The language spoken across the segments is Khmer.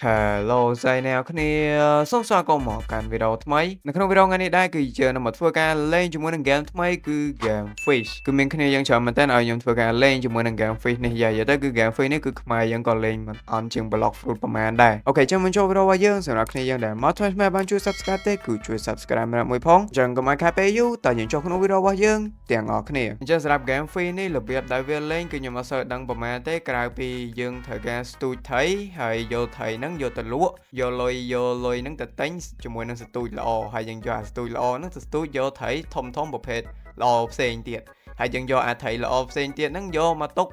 Hello ใจแนวគ្នាសូមស្វាគមន៍មកកាន់វីដេអូថ្មីនៅក្នុងវីដេអូថ្ងៃនេះដែរគឺជានឹងមកធ្វើការលេងជាមួយនឹង game ថ្មីគឺ game Fish គឺមានគ្នាយើងច្រើនមែនតើឲ្យខ្ញុំធ្វើការលេងជាមួយនឹង game Fish នេះយ៉ាទៅគឺ game Fish នេះគឺខ្មែរយើងក៏លេងមិនអន់ជាង Block Fruit ប្រហែលដែរអូខេចាំមកចូលវីដេអូរបស់យើងសម្រាប់គ្នាយើងដែលមកថ្មីបានជួយ Subscribe ទេគឺជួយ Subscribe ម្នាក់មួយផងអញ្ចឹងកុំឲ្យខាតពេលយូរតើយើងចូលក្នុងវីដេអូរបស់យើងទាំងអស់គ្នាអញ្ចឹងសម្រាប់ game Fish នេះរបៀបដែលវាលេងគឺខ្ញុំអត់សូវដឹងប្រហែលទេក្រៅពីយើងត្រូវការស្ទូចថៃហើយយកថៃហ្នឹងយកទៅលក់យកលុយហ្នឹងទៅទិញជាមួយនឹងសទូចល្អហើយយើងយកអាសទូចល្អហ្នឹងទៅស្ទូចយកថៃធំប្រភេទល្អផ្សេងទៀតហើយយើងយកអាថៃល្អផ្សេងទៀតហ្នឹងយកមកទុក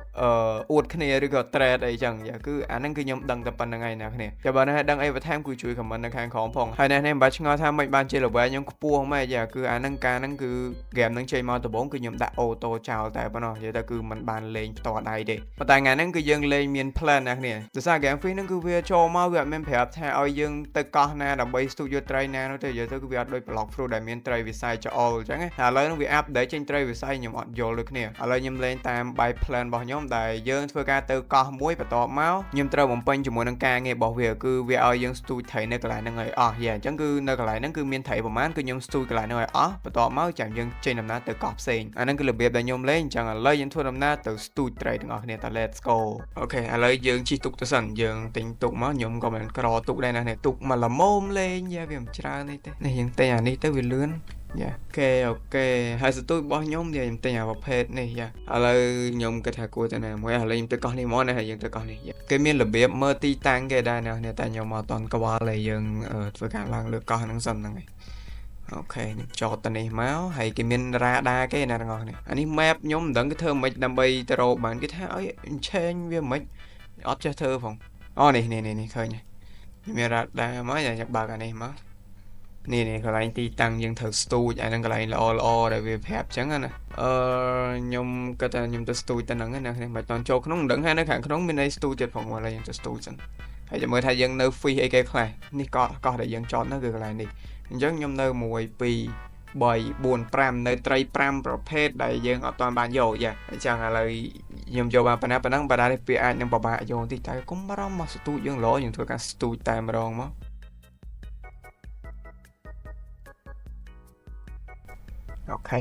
អួតគ្នាឬក៏ trade អីចឹងយ៉ាគឺអាហ្នឹងគឺខ្ញុំដឹងតែប៉ុណ្្នឹងឯណាគ្នាចាំបើអ្នកដឹងអីបន្ថែមគឺជួយ comment នៅខាងក្រោមផងហើយអ្នកនេះមិនបាច់ឆ្ងល់ថាមិនបានជា level ខ្ញុំខ្ពស់ម៉េចយ៉ាគឺអាហ្នឹងការហ្នឹងគឺ game ហ្នឹងចេញមកដំបូងគឺខ្ញុំដាក់អូតូចោលតែប៉ុណ្ណោះនិយាយទៅគឺมันបានលេងផ្ទាល់ដៃទេប៉ុន្តែថ្ងៃហ្នឹងគឺយើងលេងមាន plan ណាគ្នាដោយសារ game free ហ្នឹងគឺវាចូលមកវាអត់មានប្រាប់ថាឲ្យយើងទៅកោះណាដើម្បី studio ត្រីណានោះទេនិយាយទៅគឺវាអត់ដូច block fruit ដែលមានត្រីវិស័យចោលអញ្ចឹងណាឥឡូវហ្នឹងវា update ចេញត្រីវិស័យខ្ញុំអត់យល់ដូចគ្នាឥឡូវខ្ញុំលេងតាម by plan របស់ខ្ញុំដែលយើងធ្វើការទៅកោះមួយបន្ទាប់មកខ្ញុំត្រូវបំពេញជាមួយនឹងការងាររបស់វាគឺវាឲ្យយើង studio ត្រីនៅកន្លែងហ្នឹងឲ្យអស់យ៉ាអញ្ចឹងគឺនៅកន្លែងហ្នឹងគឺមានត្រីប្រហែលគឺខ្ញុំ studio កន្លែងហ្នឹងឲ្យអស់បន្ទាប់មកចាំយើងចេញដំណើរទៅកោះផ្សេងអាហ្នឹងគឺរបៀបដែលខ្ញុំលេងអញ្ចឹងឥឡូវយើងធ្វើដំណើរទៅ studio ត្រីទាំងអស់គ្នាតើ let's go អូខេឥឡូវយើងជិះទូកទៅសិនយើងទិញទូកមកខ្ញុំក៏មិនក្រទូកដែរណាទូកមកល្មមលេងយ៉ាវាមិនច្រើននេះទេនេះយើងទិញអានេះទៅវាលឿនយ៉ាអូខេហើយសទូចរបស់ខ្ញុំខ្ញុំទិញអាប្រភេទនេះយ៉ាឥឡូវខ្ញុំគិតថាគួរទៅណាមួយឥឡូវខ្ញុំទៅកោះនេះមកណាហើយយើងទៅកោះនេះគេមានរបៀបមើលទីតាំងគេដែរណាតែខ្ញុំមកអត់តន់ក្បាលទេយើងធ្វើការឡើងលើកោះហ្នឹងសិនហ្នឹងឯងអូខេខ្ញុំចតទៅនេះមកហើយគេមានរ៉ាដាគេណាទាំងអស់នេះអានេះ map ខ្ញុំមិនដឹងគេធ្វើមិនដើម្បីទៅរកបានគេថាឲ្យ change វាមិនអត់ចេះធ្វើផងអូនេះឃើញមានរ៉ាដាមកខ្ញុំបើកអានេះមកនេះកន្លែងទីតាំងយើងត្រូវស្ទូចអាហ្នឹងកន្លែងល្អដែលវាប្រាប់អញ្ចឹងណាខ្ញុំគាត់ថាខ្ញុំទៅស្ទូចទៅហ្នឹងណាខ្ញុំមិនតន់ចូលក្នុងមិនដឹងថានៅខាងក្នុងមានអីស្ទូចទៀតផងឥឡូវយើងទៅស្ទូចសិនហើយចាំមើលថាយើងនៅ fish អីគេខ្លះនេះកោះដែលយើងចតនៅគឺកន្លែងនេះអញ្ចឹងខ្ញុំនៅ1 2 3 4 5នៅត្រី5ប្រភេទដែលយើងអត់ទាន់បានយកយ៉ាអញ្ចឹងឥឡូវខ្ញុំយកបានប៉ុណ្ណឹងបើដែរវាអាចនឹងពិបាកយកបន្តិចតែកុំបារម្ភមកស្ទូចយើងល្អយើងធ្វើការស្ទូចតែម្ដងមកអូខេ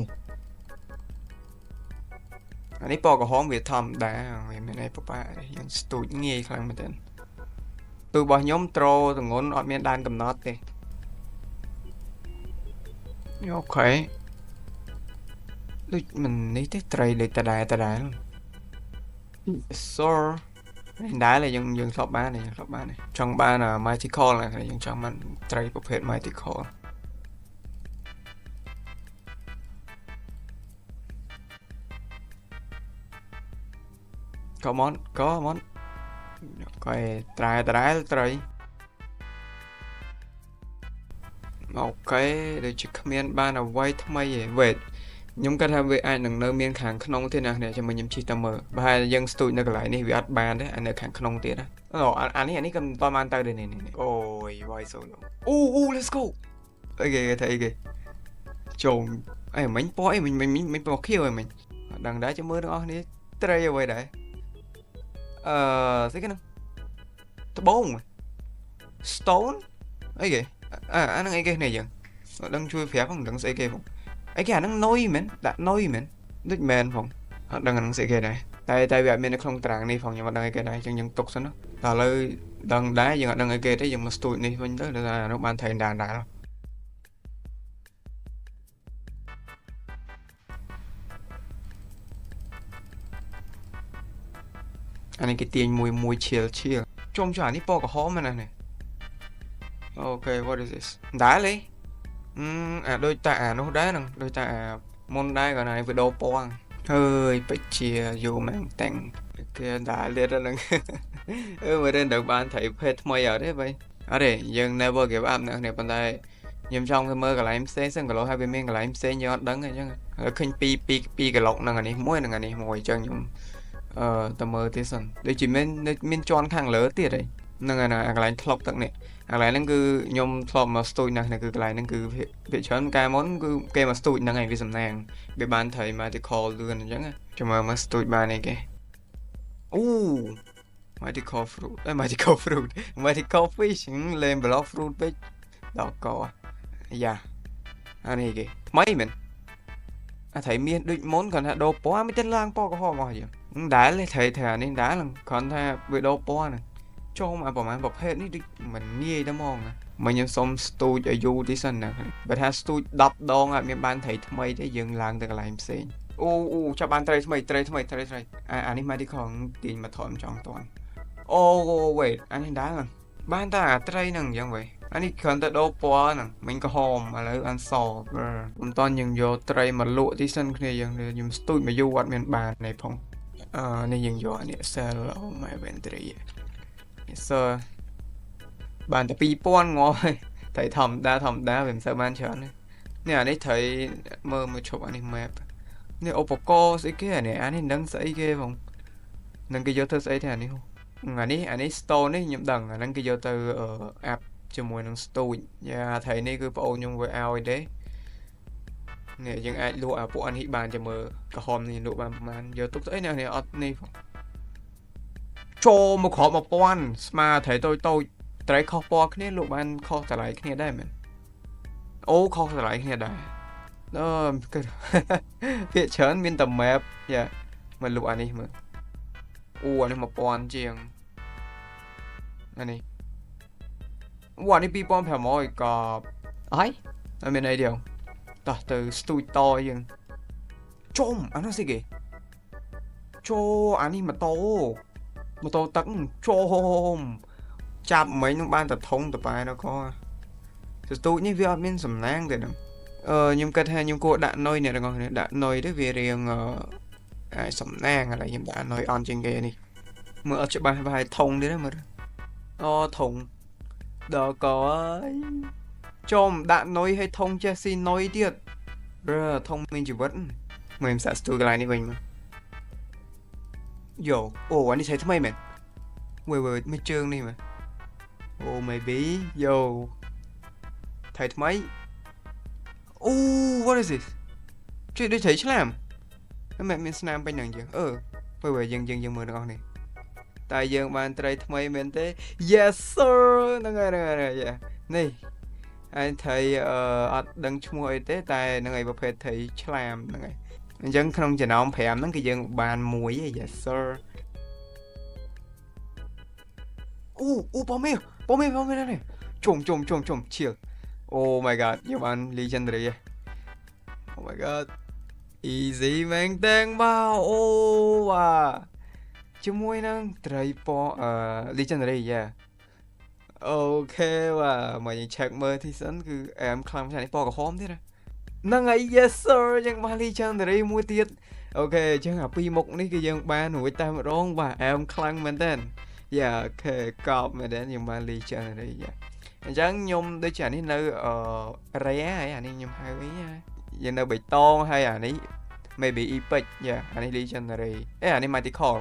អានេះពណ៌ក្រហមវាធម្មតាវាមានអីពិបាកយើងស្ទូចងាយខ្លាំងមែនទែនទូរបស់ខ្ញុំត្រូទងន់អត់មានដែនកំណត់ទេអូខេដូចមិននេះទេត្រីដូចតដែលSir ដែរយើងធ្លាប់បានចង់បាន Mythical ណាយើងចង់បានត្រីប្រភេទ Mythical Come on គាត់ត្រែត្រីអូខេដូចជាគ្មានបានអ្វីថ្មីទេ wait ខ្ញុំគាត់ថាវាអាចនឹងនៅមានខាងក្នុងទៀតណាគ្នាចាំខ្ញុំជិះទៅមើលបើហើយយើងស្ទូចនៅកន្លែងនេះវាអត់បានទេនៅខាងក្នុងទៀតណាអានេះក៏មិនបានទៅទេនេះអូយ why so no អូ let's go អីគេចូលអីមិញពណ៌អីមិញពណ៌ខៀវអីមិញអត់ដឹងដែរចាំមើលទាំងអស់គ្នាត្រីអ្វីដែរស្អីគេហ្នឹងត្បូង stone អីគេអាហ្នឹងអីគេនេះយើងអត់ដឹងជួយប្រាប់ផងមិនដឹងស្អីគេផងអីគេអាហ្នឹងនុយមែនដាក់នុយមែនដូចមែនផងអត់ដឹងអាហ្នឹងស្អីគេដែរតែវាអត់មាននៅក្នុងតារាងនេះផងខ្ញុំអត់ដឹងអីគេដែរអញ្ចឹងយើងទុកសិនណាតែឥឡូវដឹងដែរយើងអត់ដឹងអីគេទេយើងមកស្ទូចនេះវិញទៅដល់អានោះបានថៃដែរអានេះគេទាញមួយឈៀលជុំអានេះពណ៌ក្រហមមែនណាអូខេ what is this ដែរលេអាដូចតាអានោះដែរនឹងដូចតាអាមុនដែរគាត់ណាវីដេអូពណ៌ហើយបច្ជាយូរមែនតាំងគេដែរលេតហ្នឹងមើលទៅដល់បានត្រីភេទថ្មីអត់ទេបីអត់ទេយើង never give up ណាប៉ុន្តែខ្ញុំចង់ទៅមើលកន្លែងផ្សេងសិនក៏លោហើយវាមានកន្លែងផ្សេងយើងអត់ដឹងអញ្ចឹងហើយឃើញពីក្លុកហ្នឹងអានេះមួយអញ្ចឹងខ្ញុំទៅមើលទៀតសិនដូចជាមានជាន់ខាងលើទៀតហីហ្នឹងហើយកន្លែងធ្លុកទឹកនេះកន្លែងហ្នឹងគឺខ្ញុំធ្លាប់មកស្ទូចណាស់គឺកន្លែងហ្នឹងគឺវាច្រើនកាលមុនគឺគេមកស្ទូចហ្នឹងឯងវាសំណាងវាបានត្រី Mythical លឿនអញ្ចឹងចាំមើលមកស្ទូចបានអីគេអូ Mythical fruit mythical fruit mythical fish លេង block fruit ពេកដល់កយ៉ាអានេះគេថ្មីមែនអាថៃមានដូចមុនគាត់ថាដូរពណ៌មិនទៅឡើងពណ៌ក្រហមអស់យើងដែរលេថៃអានេះដែរគាត់ថាវាដូរពណ៌ហ្នឹងចូលមកប្រហែលប្រភេទនេះដូចមិនងាយតែហ្មងណាមកខ្ញុំសុំស្ទូចឲ្យយូរទីសិនណាបើថាស្ទូច10ដងអត់មានបានត្រីថ្មីទេយើងឡើងទៅកន្លែងផ្សេងអូចាប់បានត្រីថ្មីអានេះ medical ទាញមកធំចង់តន់អូ wait អានេះដែរបានតែអាត្រីហ្នឹងអញ្ចឹងវ៉េអានេះគ្រាន់តែដូរពណ៌ហ្នឹងមិញក្រហមឥឡូវអានសមិនតន់យើងយកត្រីមកលក់ទីសិនគ្នាយើងខ្ញុំស្ទូចមកយូរអត់មានបានទេផងនេះយើងយកអានេះ sell on my inventory sir បានតែ2000ងល់តែធម្មតាវាមិនសូវបានច្រើននេះអានេះត្រូវមើលឈប់អានេះ map នេះឧបករណ៍ស្អីគេអានេះនឹងស្អីគេផងនឹងគេយកទៅស្អីទេអានេះ store នេះខ្ញុំដឹងអាហ្នឹងគេយកទៅ app ជាមួយនឹង storage យ៉ាថ្ងៃនេះគឺបងអូនខ្ញុំវាឲ្យទេនេះយើងអាចលក់អាពួកអានេះបានចាំមើលក្រហមនេះលក់បានប្រហែលយកទុកស្អីនេះអត់នេះផងចូលមកគ្រាប់1000ស្មើត្រីតូចត្រីខុសពណ៌គ្នាលក់បានខុសតម្លៃគ្នាដែរមែនអូខុសតម្លៃគ្នាដែរគឺពាក្យច្រើនមានតែ map យ៉ាមកលក់អានេះមើលអូអានេះ1000ជាងអានេះអានេះ2500ក៏អីអត់មានអីទេតោះទៅស្ទូចតយើងជុំអានោះស្អីគេចូលអានេះម៉ូតូទឹកជុំចាប់មិញនឹងបានតែធំតបែនោះក៏ស្ទូចនេះវាអត់មានសំណាងទេហ្នឹងខ្ញុំគិតថាខ្ញុំគួរដាក់នុយអ្នកទាំងអស់គ្នាដាក់នុយទៅវារៀងសំណាងឥឡូវខ្ញុំដាក់នុយអន់ជាងគេនេះមើលអត់ច្បាស់ប្រហែលធំទៀតមើលធំដល់កហើយចំដាក់នុយឲ្យធំចេះស៊ីនុយទៀតធំមានជីវិតមើលសាក់ស្ទូកន្លែងនេះវិញមកយោអូអានេះใช้ថ្មីមែនវើមិនជើងនេះមើលអូ maybe យោថៃថ្មីអូ what is this ជួយដូចត្រីឆ្លាមមិនមានស្នាមពេញហ្នឹងយើងវើយើងមើលទាំងអស់នេះតែយើងបានត្រីថ្មីមែនទេ yes sir ហ្នឹងហើយនេះអញត្រីអត់ដឹងឈ្មោះអីទេតែហ្នឹងហើយប្រភេទត្រីឆ្លាមហ្នឹងហើយអញ្ចឹងក្នុងចំណោម5ហ្នឹងគឺយើងបានមួយ yes sir អូប៉មេនេះជុំឈៀល oh my god យើងបាន legendary oh my god easy មែនតែងមកអូវ៉ាជាមួយនឹងត្រីពណ៌legendary អូខេវ៉ាមកយើង check មើលទីសិនគឺអែមខ្លាំងឆ្ងាយនេះពណ៌ក្រហមទៀតហ្នឹងហើយ yes sir យើងបាន legendary មួយទៀតអូខេអញ្ចឹងអាពីរមុខនេះគឺយើងបានរួចតែម្ដងបាទអែមខ្លាំងមែនតើយ៉ាអូខេកប់មែនតើយើងបាន legendary អញ្ចឹងខ្ញុំដូចជាអានេះនៅ rare ហើយអានេះខ្ញុំហៅអីយើងនៅបៃតងហើយអានេះ maybe epic អានេះ legendary អានេះ mythical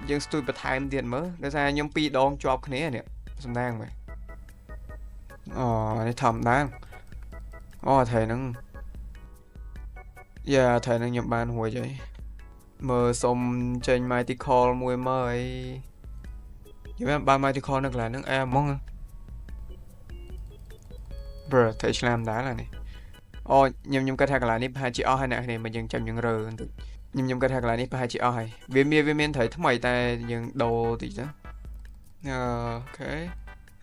យើងស្ទូចបន្ថែមទៀតមើលដោយសារខ្ញុំ2ដងជាប់គ្នានេះសំណាងមើលនេះធម្មតាថ្ងៃហ្នឹងថ្ងៃហ្នឹងខ្ញុំបានរួចហើយមើលសុំចេញ mythical មួយមើលអីខ្ញុំបាន mythical នៅកន្លែងហ្នឹងហ្មងតែឆ្លាមដែរនេះខ្ញុំគិតថាកន្លែងនេះប្រហែលជាអស់ហើយអ្នកគ្នាមកយើងចាំយើងរើបន្តិចខ្ញុំគិតថាកន្លែងនេះប្រហែលជាអស់ហើយវាមានត្រីថ្មីតែយើងដូរតិចទៅអូខេ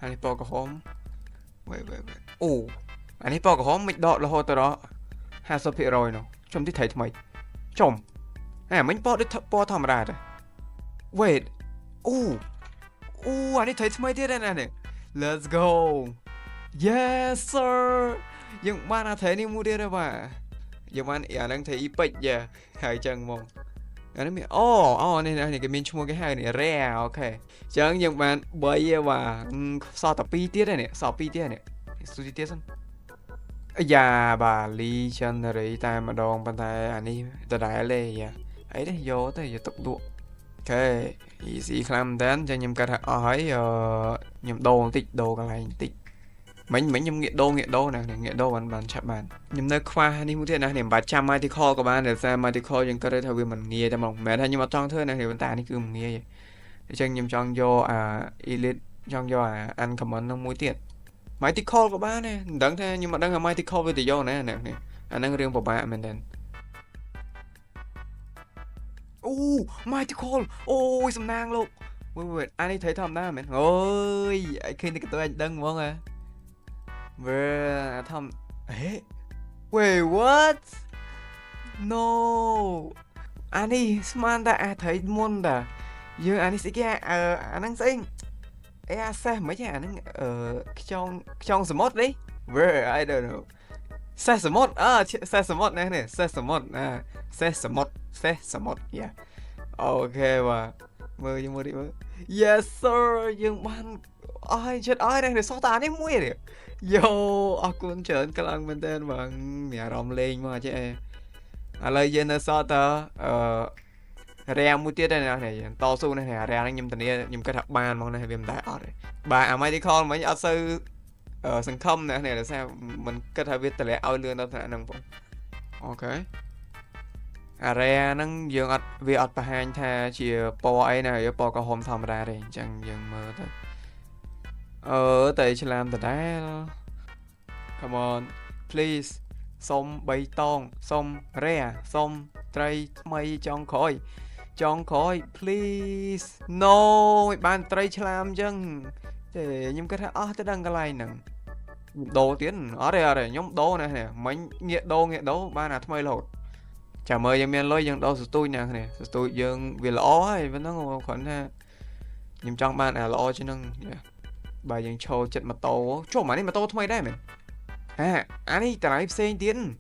អានេះពណ៌ក្រហមអូអានេះពណ៌ក្រហមមិនដករហូតដល់ 50% នោះចំទីត្រីថ្មីចំមិញពណ៌ដូចពណ៌ធម្មតាទេ wait អូអានេះត្រីថ្មីទៀតណានេះ let's go yes sir យើងបានអាត្រីនេះមួយទៀតហើយបាទយើងបានអាហ្នឹងត្រី epic ហើយចឹងហ្មងអានេះមាននេះគេមានឈ្មោះគេហៅនេះ rare អូខេអញ្ចឹងយើងបាន3ហើយបាទសល់តែ2ទៀតនេះសល់2ទៀតនេះស្ទូចទៀតសិនយ៉ាបាទ legendary តែម្ដងប៉ុន្តែអានេះដដែលទេអីទេយកទៅយកទុកលក់អូខេ easy ខ្លាំងមែនតើអញ្ចឹងខ្ញុំកាត់ថាអស់ហើយខ្ញុំដូរបន្តិចដូរកន្លែងបន្តិច mình nhầm nghệ đô nè nghệ đô bạn chạm bạn nhầm nơi khoa đi mua tiền nè bạn chăm mai thì call của bạn để xem mai thì callยังก็ได้ทวีมันเงียแต่มองแม้ถ้ายังมาจ้องเธอนะเดี๋ยวมันตานี่คือมันเงียจังยังจ้องโยelite จ้องโยอันคำมันต้องมุ้ยเตียดmai thì call của bạn nè đừng thế nhưng mà đừng là mai thì call với tự do nè nè anh đang riêng của bạn mình đền mai thì call ôi sầm nang luôn wait anh ấy thấy thầm na mình ôi khi này cái tôi anh đừng không à vừa thầm ế wait what no anh ấy smart đã thấy môn đã giờ anh ấy sẽ kia anh đang sinh xe mấy nhà anh trong smart đấy vừa I don't know xe smart xe smart này xe smart xe smart yeah ok và mơ nhưng mơ đi mơ yes sir nhưng bạn ai chết ai đang để so tán ấy mũi đấy yo aku chớn cái lăng bên tên bằng mẹ rồng lên mà chứ lấy dân ở so ta rea mũi tiết đây này to su này rea đang nhầm tình yêu nhầm cái thằng ban mong này viêm đại ở đây bà mấy đi con mấy ở sư sân không này là sao mình có thể biết tại lẽ ao lươn đâu thể năng cũng ok rea năng dương ọt vì ọt bà hành tha chỉ po ấy này po có hôm thầm ra đây chẳng dương mơ thôi tại chỉ làm từ đấy come on please xong bay tông xong rea xong tray mây trong khói please no bạn tray làm chăng để nhưng cái thằng tới đang cái này nè đồ tiến ở đây nhóm đồ này nè mấy nghệ đồ ba là thay lột chào mời em lôi dân đâu tôi nè nè tôi dân vì lõ ấy vẫn nó khoản ha nhưng trong ban lõ chứ nâng bà dân show chật mà tàu chỗ mà đi mà tàu thay đây mình anh ấy tại xem tiến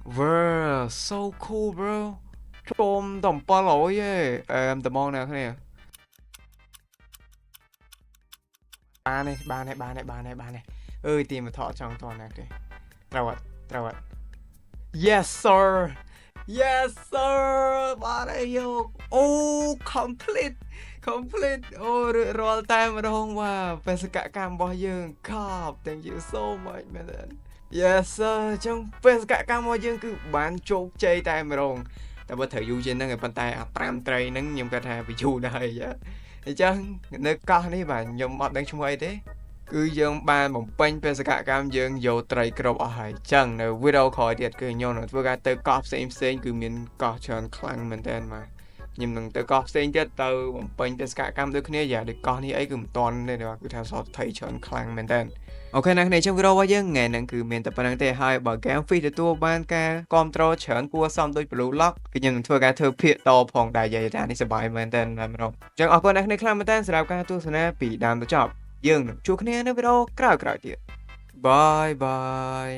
wow so cool bro trôm đồng pa lỗi em tầm mong nè nè ba này ơi tìm một thọ trong toàn này kìa trâu ạ yes sir ba này vô complete roll time rồi không wow phải sự cả cam bao dương cop thank you so much man yes sir trong phải sự cả cam bao dương cứ bán chốt chơi time rồiแต่ว่าเธออยู่เช่นนั้นไงปันตายปรามไตรนั่งยมกระทาไปอยู่ได้จ้ะจังในก้อนนี้บ่ายมอดดังช่วยเด้คือยังบานผมเป็นเภสัชกรรมยังโยไตรกรอบอะไรจังในวิดีโอคอลเดียดคือย้อนว่าการเตะกอล์ฟเซ็งคือมีกอล์ฟเชิญคลังเหมือนเดิมมายิ่งหนึ่งเตะกอล์ฟเซ็งเดียดเตะผมเป็นเภสัชกรรมด้วยคนนี้อย่าเด็กก้อนนี้ไอ้คือตอนนี่เดี๋ยวคือทำสอดไทยเชิญคลังเหมือนเดิมโอเคในtrong videoว่ายังไงนั่นคือเมนแต่ปนังเตะให้บอกแกมฟรีตัวบ้านการคอมโตรเฉินกัวซ้อมโดยบลูล็อกคือยังทั่วการเธอเพียต่อพองได้ใหญ่จานที่สบายเหมือนเดิมนะเราจังออกคนในคลามเหมือนเดิมสำหรับการตัวสนาปีดามตัวจอบยังชูคะแนนในวิดีโอกล่าวเดียวบาย